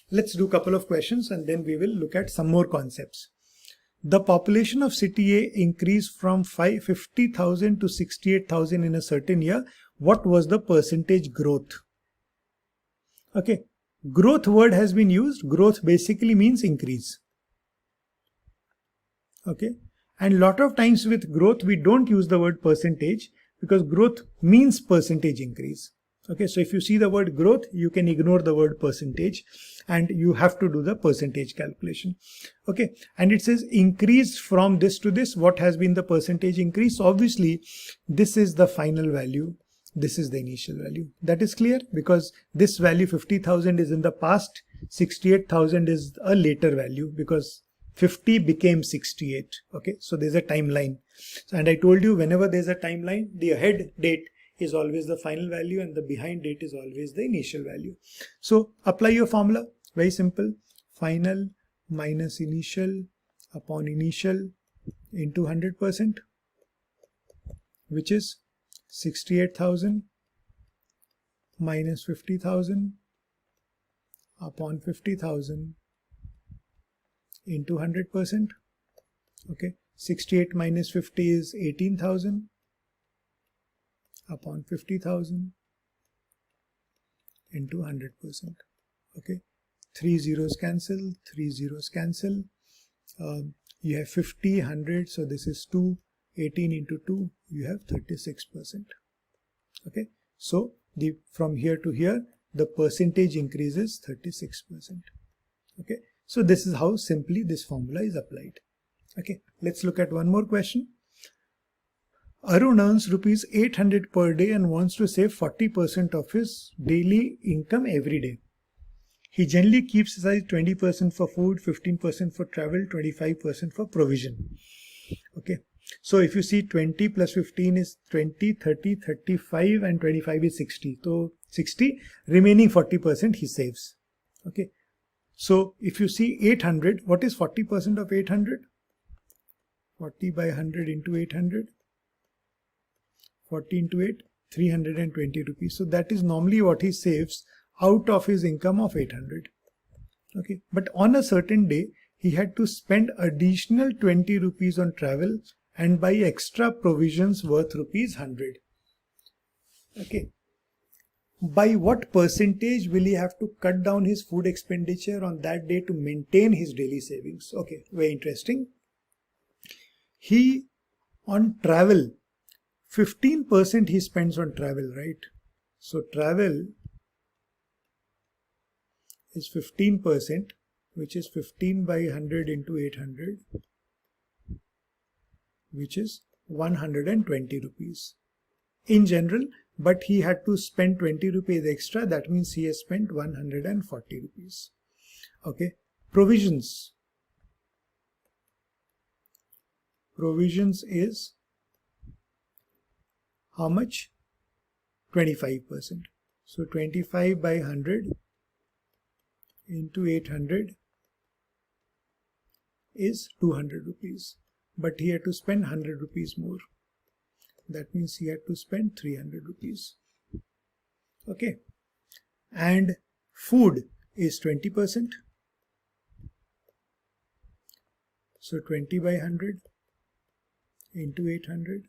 Let's do a couple of questions and then we will look at some more concepts. The population of city A increased from 50,000 to 68,000 in a certain year. What was the percentage growth? Okay, growth word has been used. Growth basically means increase. Okay, and lot of times with growth we don't use the word percentage because growth means percentage increase. Okay, so if you see the word growth, you can ignore the word percentage and you have to do the percentage calculation. Okay, and it says increased from this to this. What has been the percentage increase? Obviously, this is the final value. This is the initial value. That is clear because this value 50,000 is in the past, 68,000 is a later value because 50 became 68. Okay, so there's a timeline. And I told you whenever there's a timeline, the ahead date is always the final value and the behind date is always the initial value. So apply your formula, very simple. Final minus initial upon initial into 100%, which is 68,000 minus 50,000 upon 50,000 into 100%. Okay, 68 minus 50 is 18,000 upon 50,000 into 100%. Okay, 3 zeros cancel, 3 zeros cancel. You have 50, 100, so this is 2, 18 into 2, you have 36%. Okay, so from here to here, the percentage increases 36%. Okay, so this is how simply this formula is applied. Okay, let's look at one more question. Arun earns rupees 800 per day and wants to save 40% of his daily income every day. He generally keeps aside 20% for food, 15% for travel, 25% for provision. Okay, so if you see 20 plus 15 is 20, 30, 35 and 25 is 60. So 60, remaining 40% he saves. Okay, so if you see 800, what is 40% of 800? 40 by 100 into 800. 40 into 8, 320 rupees. So that is normally what he saves out of his income of 800. Okay, but on a certain day, he had to spend additional 20 rupees on travel and buy extra provisions worth rupees 100. Okay, by what percentage will he have to cut down his food expenditure on that day to maintain his daily savings? Okay, very interesting. He, on travel, 15% he spends on travel, right? So travel is 15%, which is 15 by 100 into 800, which is 120 rupees in general, but he had to spend 20 rupees extra. That means he has spent 140 rupees. Okay, provisions. Provisions is how much? 25%. So 25 by 100 into 800 is 200 rupees. But he had to spend 100 rupees more. That means he had to spend 300 rupees. Okay. And food is 20%. So 20 by 100 into 800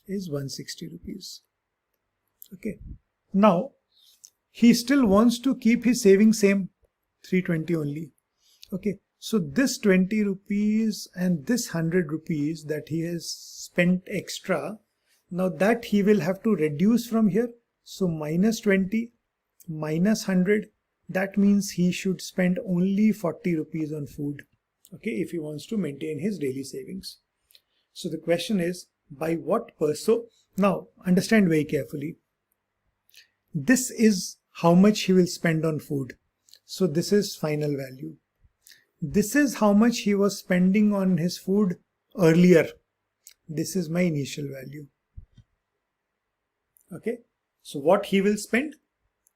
is 160 rupees. Okay. Now, he still wants to keep his savings same, 320 only. Okay. So this 20 rupees and this 100 rupees that he has spent extra, now that he will have to reduce from here. So minus 20, minus 100, that means he should spend only 40 rupees on food. Okay, if he wants to maintain his daily savings. So the question is, by what so now understand very carefully. This is how much he will spend on food. So this is final value. This is how much he was spending on his food earlier. This is my initial value. Okay. So what he will spend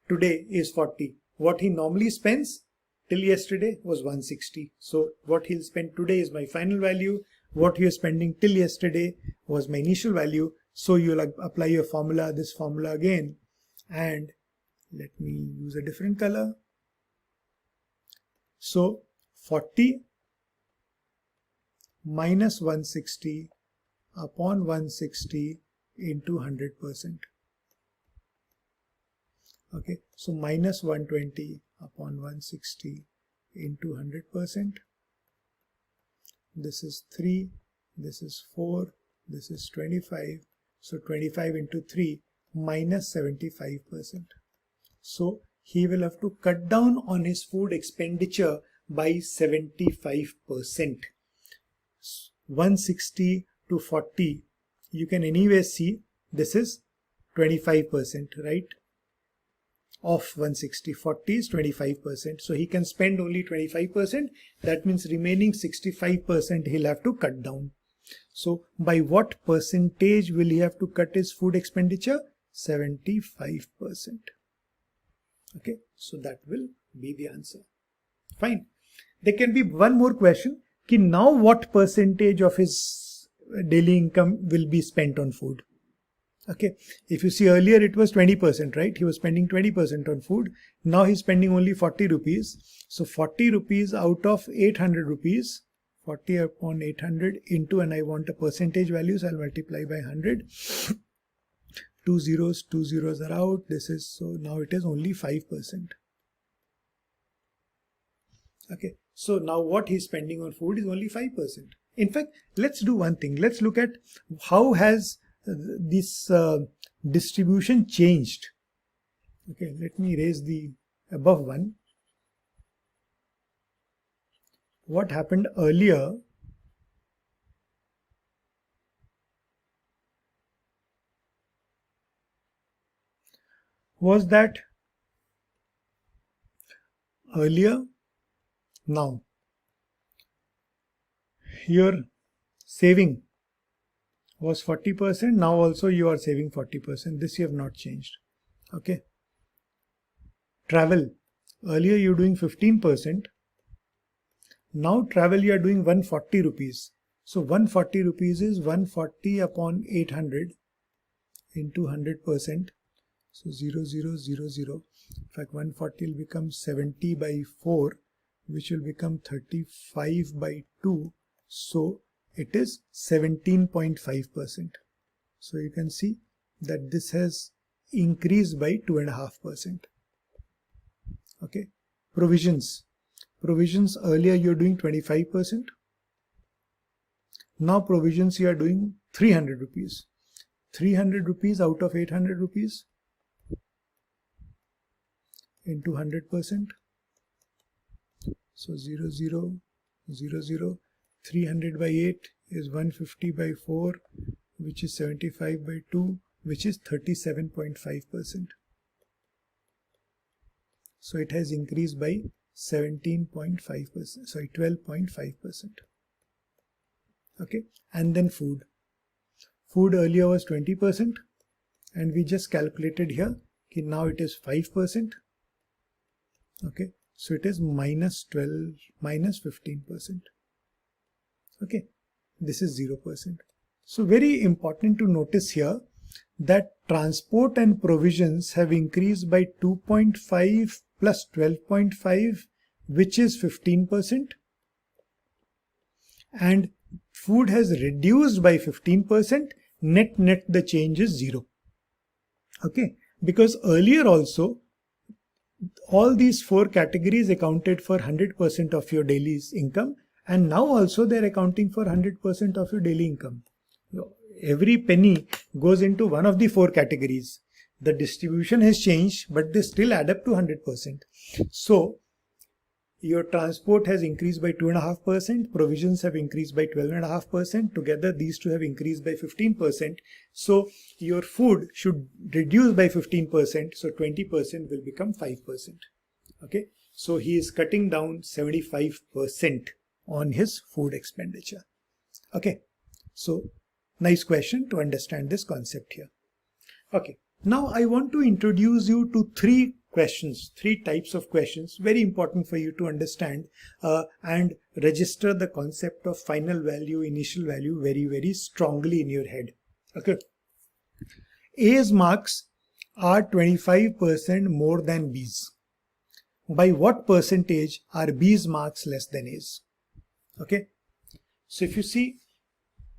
today is 40. What he normally spends till yesterday was 160. So what he'll spend today is my final value. What he was spending till yesterday was my initial value. So you'll apply your formula, this formula again, and Let me use a different color. So 40 minus 160 upon 160 into 100%. Okay, so minus 120 upon 160 into 100%. This is 3, this is 4, this is 25. So 25 into 3 minus 75%. So he will have to cut down on his food expenditure by 75%. 160 to 40, you can anyway see this is 25%, right? Of 160, 40 is 25%. So he can spend only 25%. That means remaining 65% he'll have to cut down. So by what percentage will he have to cut his food expenditure? 75%. Okay, so that will be the answer. Fine. There can be one more question. Ki now what percentage of his daily income will be spent on food? Okay, if you see earlier it was 20%, right? He was spending 20% on food. Now he's spending only 40 rupees. So 40 rupees out of 800 rupees, 40 upon 800 into, and I want a percentage value, so I'll multiply by 100. 2 zeros are out. This is, so now it is only 5%. Okay, so now what he's spending on food is only 5%. In fact, let's do one thing. Let's look at how has this distribution changed. Okay, let me raise the above one. What happened earlier was that now your saving was 40%. Now also you are saving 40%. This you have not changed. Okay. Travel. Earlier you were doing 15%. Now travel you are doing 140 rupees. So 140 rupees is 140 upon 800 into 100%. So 0, 0, 0, 0. In fact, 140 will become 70 by 4, which will become 35 by 2. So it is 17.5%. So you can see that this has increased by 2.5%. Okay. Provisions. Provisions, earlier you are doing 25%. Now provisions you are doing 300 rupees. 300 rupees out of 800 rupees into 100%. So 0, 0, 0, 0. 300 by 8 is 150 by 4, which is 75 by 2, which is 37.5%. So it has increased by 17.5%, sorry, 12.5%. Okay, and then food. Food earlier was 20%, and we just calculated here, okay, now it is 5%. Okay, so it is minus 12, minus 15%. Okay, this is 0%. So very important to notice here that transport and provisions have increased by 2.5 plus 12.5, which is 15%. And food has reduced by 15%. Net the change is 0. Okay, because earlier also all these four categories accounted for 100% of your daily income. And now also they're accounting for 100% of your daily income. Every penny goes into one of the four categories. The distribution has changed, but they still add up to 100%. So your transport has increased by 2.5%, provisions have increased by 12.5%. Together these two have increased by 15%. So your food should reduce by 15%. So 20% will become 5%. Okay. So he is cutting down 75% on his food expenditure. Okay, so nice question to understand this concept here. Okay, now I want to introduce you to three types of questions, very important for you to understand and register the concept of final value, initial value very, very strongly in your head. Okay, A's marks are 25% more than B's. By what percentage are B's marks less than A's? Okay, so if you see,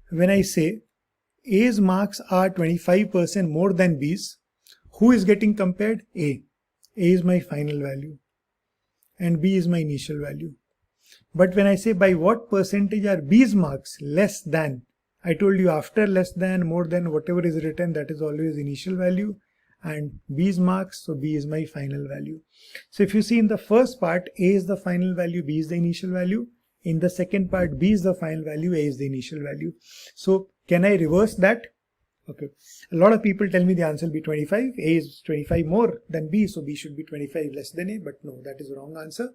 when I say A's marks are 25% more than B's, who is getting compared? A. A is my final value and B is my initial value. But when I say by what percentage are B's marks less than, I told you after less than, more than, whatever is written, that is always initial value, and B's marks, so B is my final value. So if you see in the first part, A is the final value, B is the initial value. In the second part, B is the final value, A is the initial value. So can I reverse that? Okay, a lot of people tell me the answer will be 25. A is 25 more than B, so B should be 25 less than A, but no, that is the wrong answer.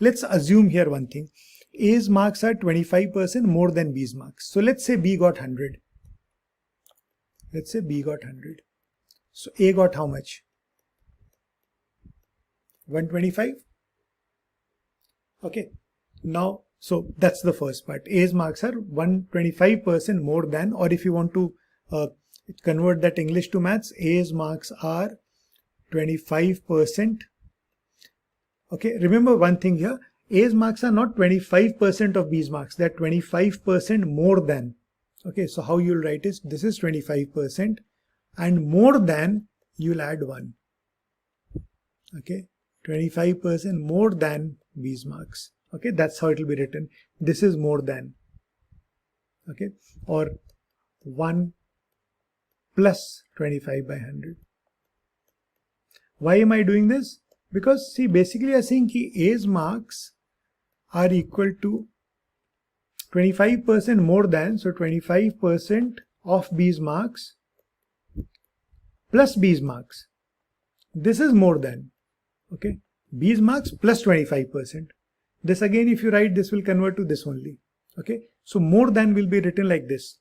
Let's assume here one thing. A's marks are 25% more than B's marks. So let's say B got 100. Let's say B got 100. So A got how much? 125. Okay. Now, so that's the first part. A's marks are 125% more than, or if you want to convert that English to maths, A's marks are 25%. Okay, remember one thing here, A's marks are not 25% of B's marks, they're 25% more than. Okay, so how you'll write is, this is 25% and more than, you'll add 1. Okay, 25% more than B's marks. Okay, that's how it will be written. This is more than. Okay, or 1 plus 25 by 100. Why am I doing this? Because see, basically I'm saying that A's marks are equal to 25% more than, so 25% of B's marks plus B's marks. This is more than, okay, B's marks plus 25%. This again, if you write, this will convert to this only. Okay, so more than will be written like this.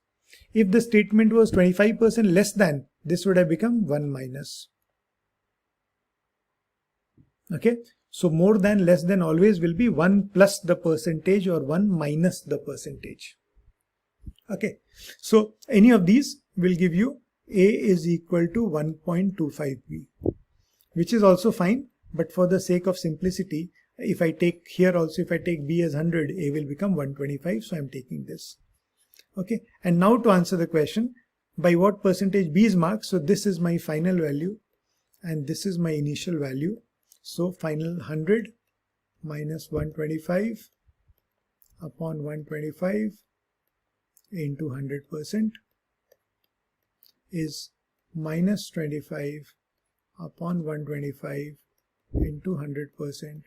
If the statement was 25% less than, this would have become 1 minus. Okay, so more than, less than always will be 1 plus the percentage or 1 minus the percentage. Okay, so any of these will give you A is equal to 1.25B, which is also fine, but for the sake of simplicity, if I take here also, if I take B as 100, A will become 125, so I'm taking this. Okay, and now to answer the question, by what percentage B is marked? So this is my final value and this is my initial value. So final 100 minus 125 upon 125 into 100% is minus 25 upon 125 into 100%.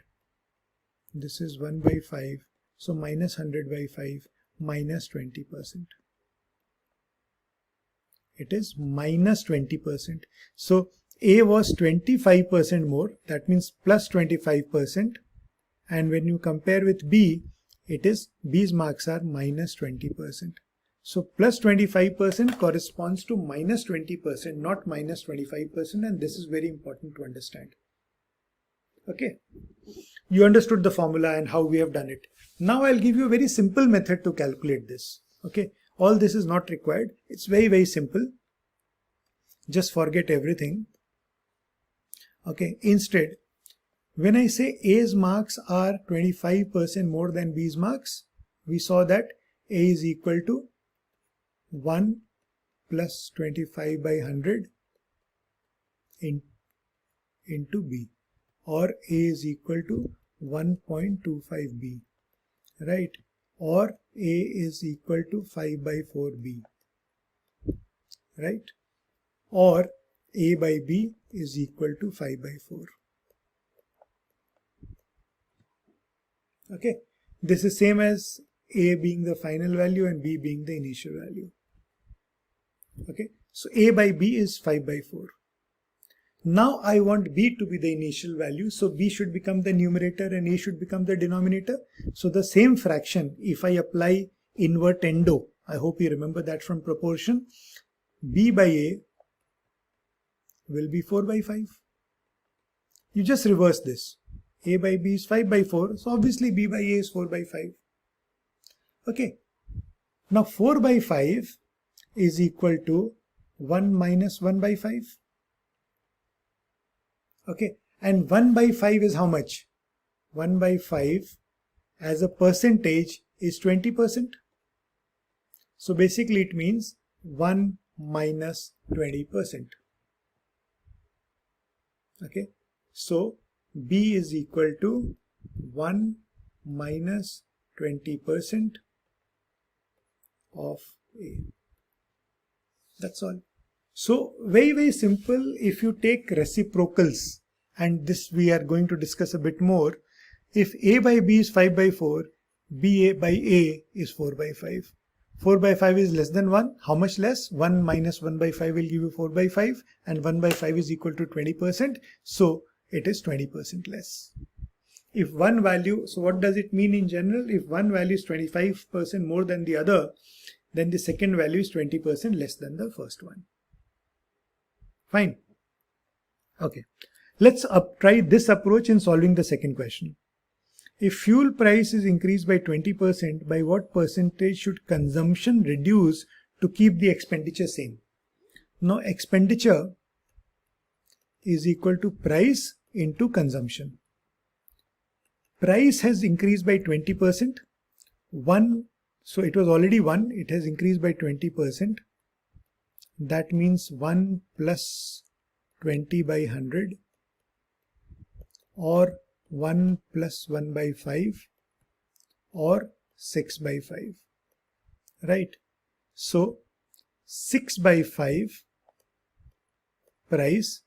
This is 1 by 5. So minus 100 by 5 minus 20%. It is minus 20%. So A was 25% more, that means plus 25%, and when you compare with B, it is B's marks are minus 20%. So plus 25% corresponds to minus 20%, not minus 25%, and this is very important to understand. Okay, you understood the formula and how we have done it. Now I'll give you a very simple method to calculate this. Okay, all this is not required. It's very, very simple. Just forget everything. Okay, instead, when I say A's marks are 25% more than B's marks, we saw that A is equal to 1 plus 25 by 100 into B, or A is equal to 1.25B, right? Or A is equal to 5 by 4B, right? Or A by B is equal to 5 by 4. Okay, this is same as A being the final value and B being the initial value. Okay, so A by B is 5 by 4. Now I want B to be the initial value, so B should become the numerator and A should become the denominator. So the same fraction, if I apply invertendo, I hope you remember that from proportion, B by A will be 4 by 5. You just reverse this. A by B is 5 by 4, so obviously B by A is 4 by 5. Okay, now 4 by 5 is equal to 1 minus 1 by 5. Okay, and 1 by 5 is how much? 1 by 5 as a percentage is 20%. So basically it means 1 minus 20%. Okay, so B is equal to 1 minus 20% of A. That's all. So very simple. If you take reciprocals, and this we are going to discuss a bit more, if A by B is 5 by 4, B by A is 4 by 5. 4 by 5 is less than 1. How much less? 1 minus 1 by 5 will give you 4 by 5, and 1 by 5 is equal to 20%. So it is 20% less. If one value, so what does it mean in general? If one value is 25% more than the other, then the second value is 20% less than the first one. Fine. Okay. Let's try this approach in solving the second question. If fuel price is increased by 20%, by what percentage should consumption reduce to keep the expenditure same? Now expenditure is equal to price into consumption. Price has increased by 20%. So it was already 1, it has increased by 20%. That means 1 plus 20 by 100, or 1 plus 1 by 5, or 6 by 5. Right? So 6 by 5 price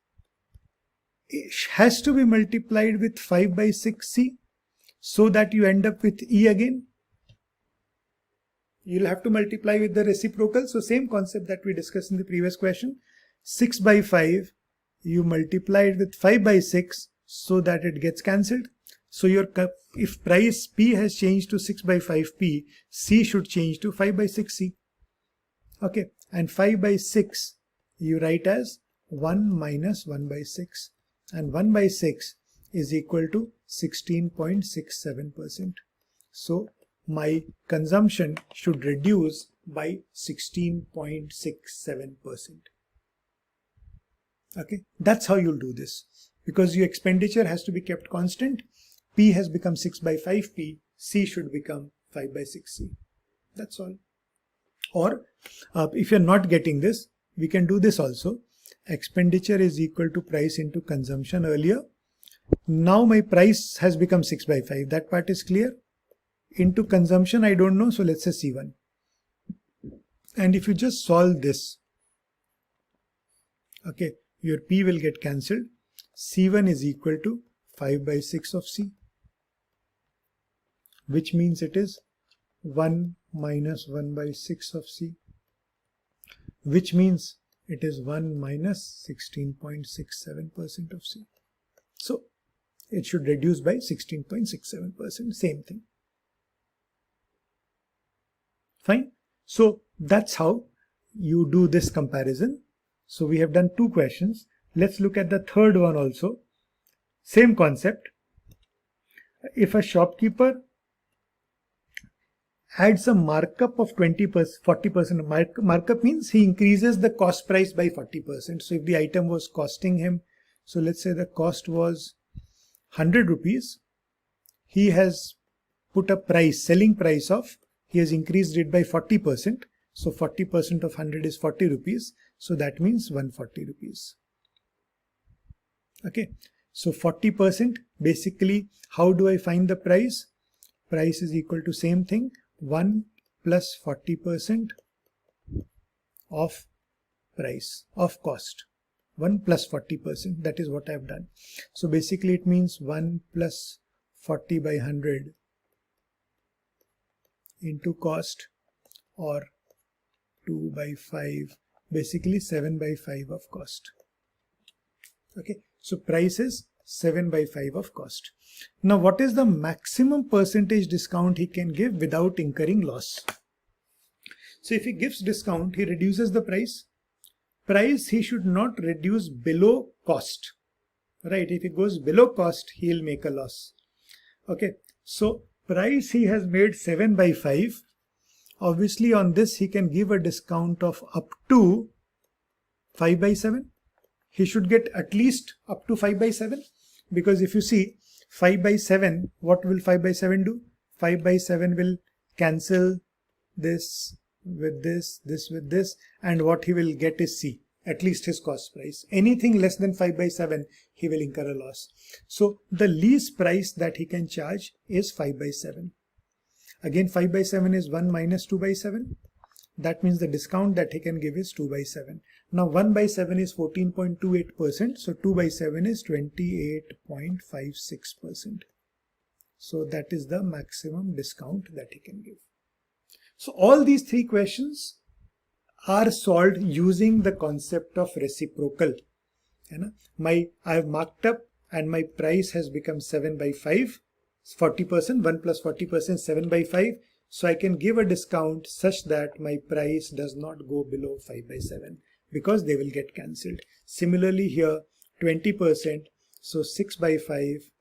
has to be multiplied with 5 by 6C, so that you end up with E again. You'll have to multiply with the reciprocal. So same concept that we discussed in the previous question. 6 by 5, you multiply it with 5 by 6 so that it gets cancelled. So if price P has changed to 6 by 5P, C should change to 5 by 6C. Okay, and 5 by 6 you write as 1 minus 1 by 6. And 1 by 6 is equal to 16.67%. So my consumption should reduce by 16.67%. Okay, that's how you'll do this. Because your expenditure has to be kept constant, P has become 6 by 5P, C should become 5 by 6C. That's all. Or if you're not getting this, we can do this also. Expenditure is equal to price into consumption earlier. Now my price has become 6 by 5. That part is clear. Into consumption, I don't know. So let's say C1. And if you just solve this, okay, your P will get cancelled. C1 is equal to 5 by 6 of C, which means it is 1 minus 1 by 6 of C, which means it is 1 minus 16.67% of C. So it should reduce by 16.67%, same thing. Fine. So that's how you do this comparison. So we have done 2 questions. Let's look at the third one also. Same concept. If a shopkeeper adds a markup of 20%, 40%, markup means he increases the cost price by 40%. So if the item was costing him, so let's say the cost was 100 rupees, he has put a price, selling price of, he has increased it by 40%. So 40% of 100 is 40 rupees. So that means 140 rupees. Okay. So 40%, basically, how do I find the price? Price is equal to same thing, 1 plus 40% of price, of cost. 1 plus 40%, that is what I have done. So basically it means 1 plus 40 by 100 into cost, or 2 by 5, basically 7 by 5 of cost. Okay, so price is 7 by 5 of cost. Now what is the maximum percentage discount he can give without incurring loss? So if he gives discount, he reduces the price. Price he should not reduce below cost, right? If he goes below cost, he'll make a loss. Okay, so price he has made 7 by 5. Obviously on this he can give a discount of up to 5 by 7. he should get at least up to 5 by 7. Because if you see 5 by 7, what will 5 by 7 do? 5 by 7 will cancel this with this, this with this, and what he will get is C, at least his cost price. Anything less than 5 by 7, he will incur a loss. So the least price that he can charge is 5 by 7. Again, 5 by 7 is 1 minus 2 by 7. That means the discount that he can give is 2 by 7. Now 1 by 7 is 14.28%. So 2 by 7 is 28.56%. So that is the maximum discount that he can give. So all these three questions are solved using the concept of reciprocal. I have marked up and my price has become 7 by 5. 40%, 1 plus 40%, 7 by 5. So I can give a discount such that my price does not go below 5 by 7 because they will get cancelled. Similarly here, 20%, so 6 by 5,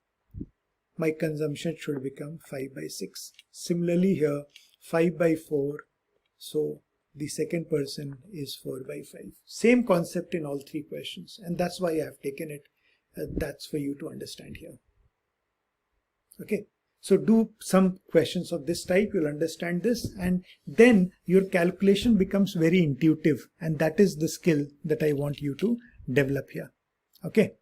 my consumption should become 5 by 6. Similarly here, 5 by 4, so the second person is 4 by 5. Same concept in all three questions, and that's why I have taken it. That's for you to understand here. Okay. So do some questions of this type, you'll understand this, and then your calculation becomes very intuitive, and that is the skill that I want you to develop here. Okay.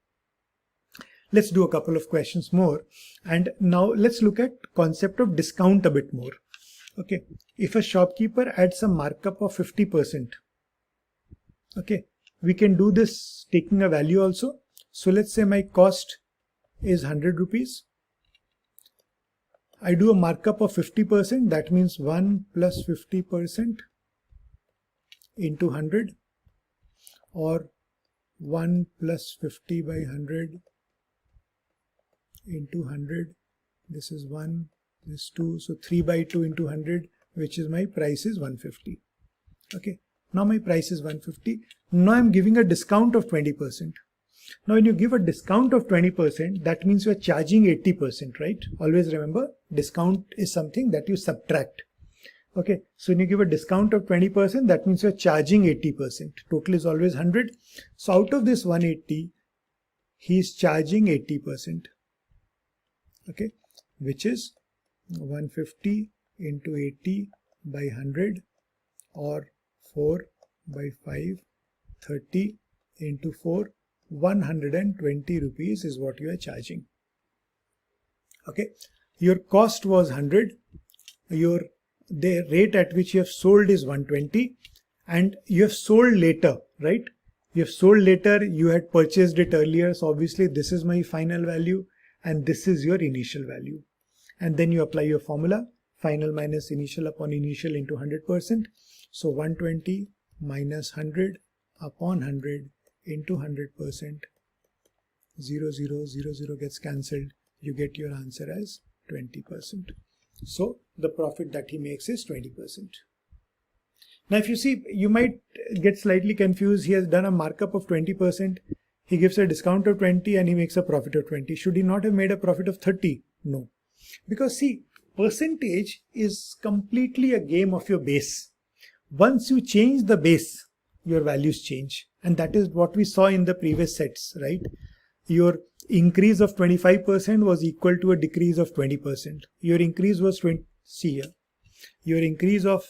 Let's do a couple of questions more, and now let's look at concept of discount a bit more. Okay. If a shopkeeper adds a markup of 50%, okay, we can do this taking a value also. So let's say my cost is 100 rupees. I do a markup of 50%, that means 1 plus 50% into 100, or 1 plus 50 by 100 into 100. This is 1, this 2, so 3 by 2 into 100, which is my price is 150. Okay, now my price is 150. Now I'm giving a discount of 20%. Now when you give a discount of 20%, that means you are charging 80%, right? Always remember, discount is something that you subtract. Okay, so when you give a discount of 20%, that means you are charging 80%. Total is always 100. So out of this 180, he is charging 80%. Okay, which is 150 into 80 by 100, or 4 by 5, 30 into 4, 120 rupees is what you are charging. Okay, your cost was 100, the rate at which you have sold is 120, and you have sold later, right? You have sold later, you had purchased it earlier, so obviously this is my final value and this is your initial value. And then you apply your formula, final minus initial upon initial into 100%. So 120 minus 100 upon 100 into 100%, 0, 0, 0, 0 gets cancelled. You get your answer as 20%. So the profit that he makes is 20%. Now if you see, you might get slightly confused. He has done a markup of 20%. He gives a discount of 20 and he makes a profit of 20. Should he not have made a profit of 30? No. Because see, percentage is completely a game of your base. Once you change the base, your values change. And that is what we saw in the previous sets, right? Your increase of 25% was equal to a decrease of 20%. Your increase was 20, see here. Your increase of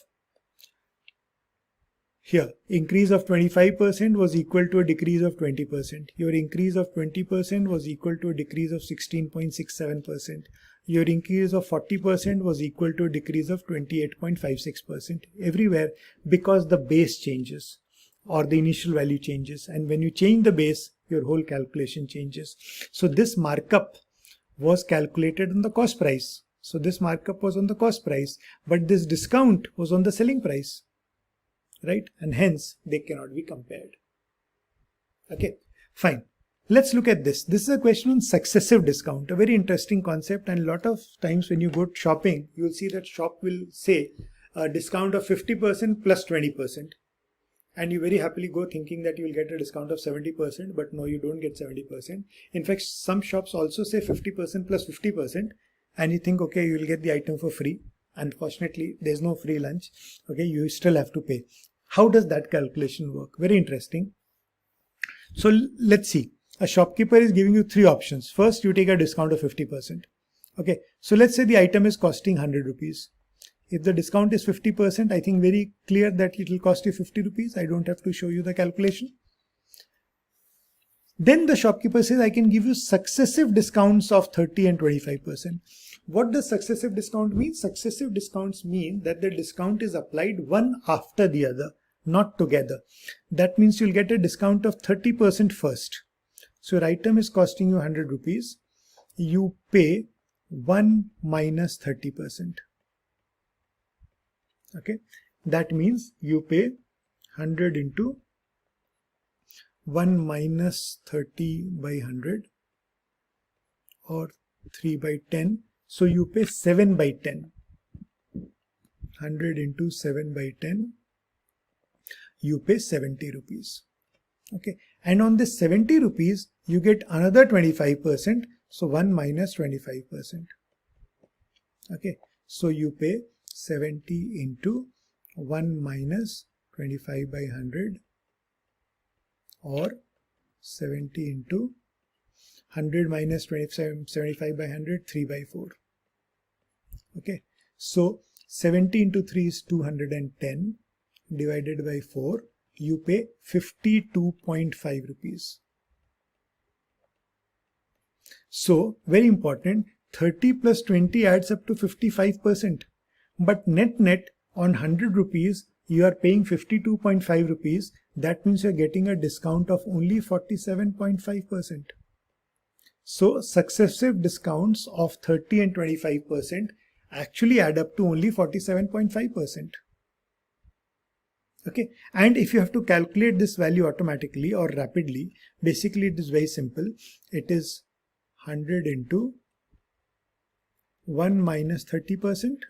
increase of 25% was equal to a decrease of 20%. Your increase of 20% was equal to a decrease of 16.67%. Your increase of 40% was equal to a decrease of 28.56% everywhere, because the base changes or the initial value changes. And when you change the base, your whole calculation changes. So this markup was calculated on the cost price. So this markup was on the cost price, but this discount was on the selling price, right? And hence they cannot be compared. Okay, fine. Let's look at this. This is a question on successive discount, a very interesting concept. And a lot of times when you go shopping, you will see that shop will say a discount of 50% plus 20%. And you very happily go thinking that you will get a discount of 70%, but no, you don't get 70%. In fact, some shops also say 50% plus 50%, and you think, okay, you will get the item for free. Unfortunately, there's no free lunch. Okay, you still have to pay. How does that calculation work? Very interesting. So let's see. A shopkeeper is giving you three options. First, you take a discount of 50%. Okay, so let's say the item is costing 100 rupees. If the discount is 50%, I think very clear that it will cost you 50 rupees. I don't have to show you the calculation. Then the shopkeeper says, I can give you successive discounts of 30 and 25%. What does successive discount mean? Successive discounts mean that the discount is applied one after the other, not together. That means you'll get a discount of 30% first. So your item is costing you 100 rupees. You pay 1 minus 30%. Okay, that means you pay 100 into 1 minus 30 by 100 or 3 by 10. So you pay 7 by 10. 100 into 7 by 10, you pay 70 rupees. Okay, and on this 70 rupees, you get another 25%. So 1 minus 25%. Okay, so you pay 70 into 1 minus 25 by 100 or 70 into 100 minus 75 by 100, 3 by 4. Okay, so 70 into 3 is 210 divided by 4. You pay 52.5 rupees. So very important, 30 plus 20 adds up to 55%. But net on 100 rupees, you are paying 52.5 rupees. That means you're getting a discount of only 47.5%. So successive discounts of 30 and 25% actually add up to only 47.5%. Okay, and if you have to calculate this value automatically or rapidly, basically it is very simple. It is 100 into 1 minus 30%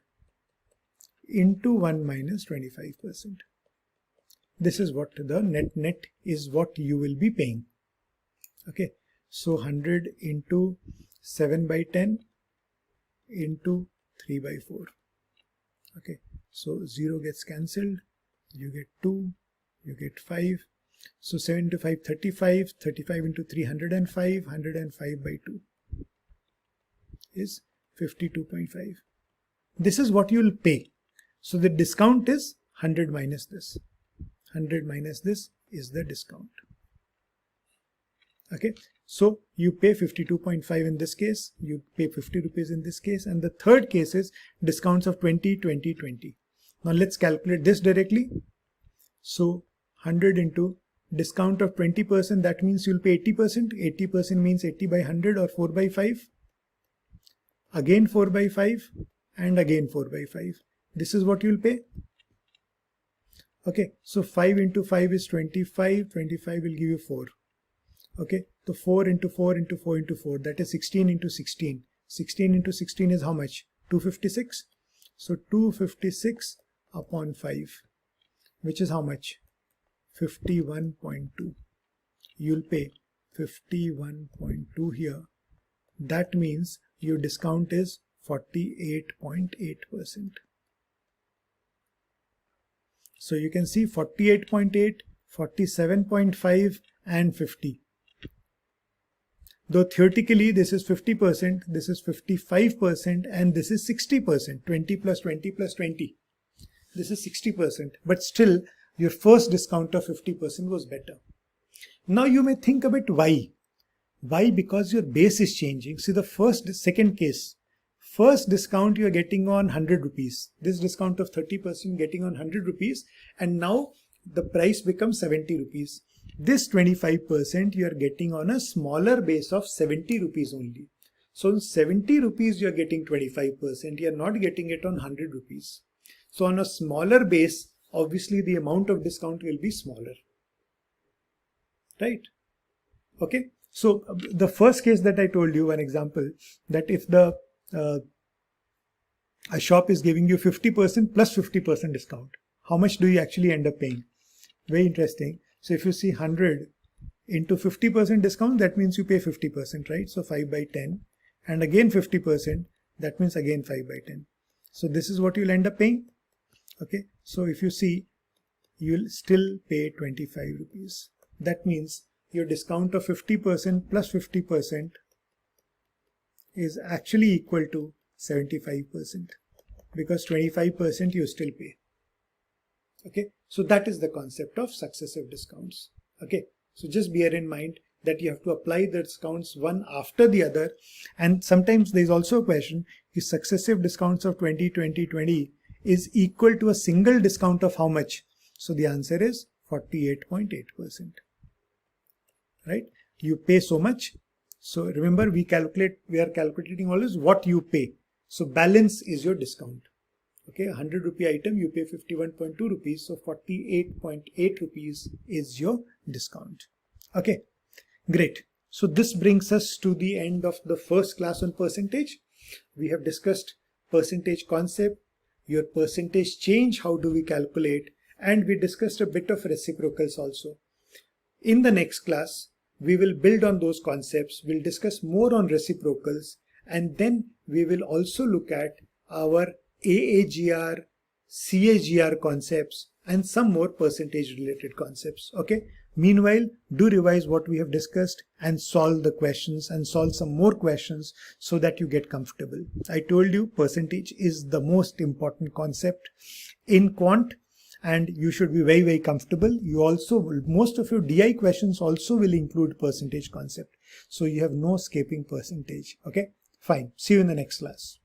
into 1 minus 25%. This is what the net is what you will be paying. Okay, so 100 into 7 by 10 into 3 by 4. Okay, so 0 gets cancelled. You get 2, you get 5. So 7 into 5, 35. 35 into 3, 105. 105 by 2 is 52.5. This is what you will pay. So the discount is 100 minus this. 100 minus this is the discount. Okay, so you pay 52.5 in this case, you pay 50 rupees in this case, and the third case is discounts of 20, 20, 20. Now let's calculate this directly. So 100 into discount of 20%, that means you'll pay 80%. 80% means 80 by 100 or 4 by 5. Again 4 by 5 and again 4 by 5. This is what you'll pay. Okay, so 5 into 5 is 25. 25 will give you 4. Okay, so 4 into 4 into 4 into 4, that is 16 into 16. 16 into 16 is how much? 256. So 256 upon 5, which is how much? 51.2. You'll pay 51.2 here. That means your discount is 48.8%. So you can see 48.8, 47.5 and 50. Though theoretically this is 50%, this is 55% and this is 60%. 20 plus 20 plus 20. This is 60%. But still your first discount of 50% was better. Now you may think a bit why. Why? Because your base is changing. See the second case. First discount you are getting on 100 rupees. This discount of 30% getting on 100 rupees. And now the price becomes 70 rupees. This 25% you are getting on a smaller base of 70 rupees only. So on 70 rupees you are getting 25%. You are not getting it on 100 rupees. So on a smaller base, obviously the amount of discount will be smaller. Right? Okay. So the first case that I told you, an example, that if the a shop is giving you 50% plus 50% discount, how much do you actually end up paying? Very interesting. So if you see 100 into 50% discount, that means you pay 50%, right? So 5 by 10 and again 50%, that means again 5 by 10. So this is what you'll end up paying. Okay. So if you see, you'll still pay 25 rupees. That means your discount of 50% plus 50% is actually equal to 75%, because 25% you still pay. Okay, so that is the concept of successive discounts. Okay, so just bear in mind that you have to apply the discounts one after the other. And sometimes there is also a question, is successive discounts of 20, 20, 20 is equal to a single discount of how much? So the answer is 48.8%. Right? You pay so much. So remember, we are calculating always what you pay. So balance is your discount. Okay, 100 rupee item, you pay 51.2 rupees. So 48.8 rupees is your discount. Okay, great. So this brings us to the end of the first class on percentage. We have discussed percentage concept, your percentage change, how do we calculate, and we discussed a bit of reciprocals also. In the next class, we will build on those concepts, we'll discuss more on reciprocals, and then we will also look at our AAGR, CAGR concepts and some more percentage related concepts. Okay. Meanwhile, do revise what we have discussed and solve the questions and solve some more questions so that you get comfortable. I told you percentage is the most important concept in quant, and you should be very, very comfortable. You also, most of your DI questions also will include percentage concept. So you have no escaping percentage. Okay. Fine. See you in the next class.